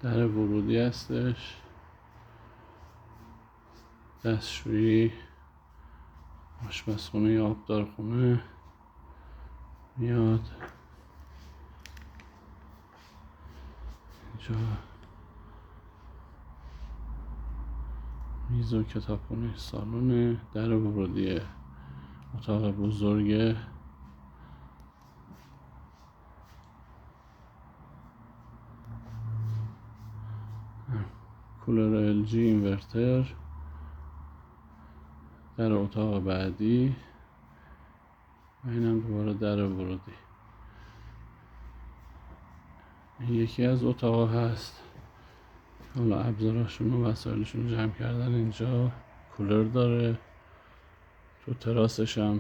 در ورودی هستش، دستشویی، آشپزخونه، آبدارخونه میاد اینجا. میز و کتابخونه، سالن، در ورودی اتاق بزرگه، کولر LG، اینورتر، در اتاق بعدی و اینم دوباره در ورودی. این یکی از اتاق هست. حالا ابزاراشون و وسایلشون جمع کردن اینجا. کولر داره. تو تراسش هم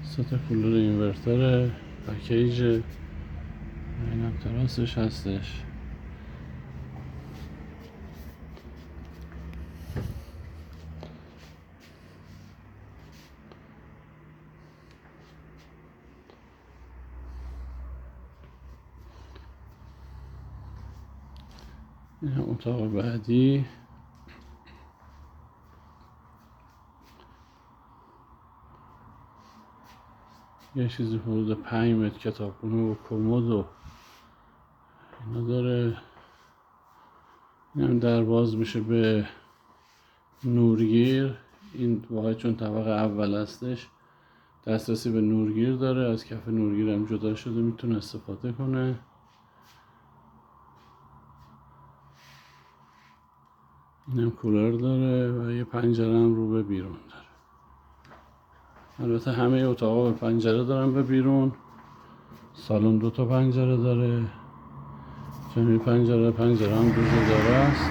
3 کولر اینورتر پکیج. اینم تراسش هستش. این هم اتاق بعدی. یه چیزی حدود 5 متر کتابخونه و کمد و اینا داره. این هم در باز میشه به نورگیر. این واقعا چون طبقه اول هستش دسترسی به نورگیر داره. از کف نورگیر هم جدا شده، میتونه استفاده کنه. این هم کولر داره و یه پنجره هم رو به بیرون داره. البته همه اتاقا به پنجره دارن به بیرون. سالن 2 پنجره داره. جنوبی پنجره هم دوزه داره است.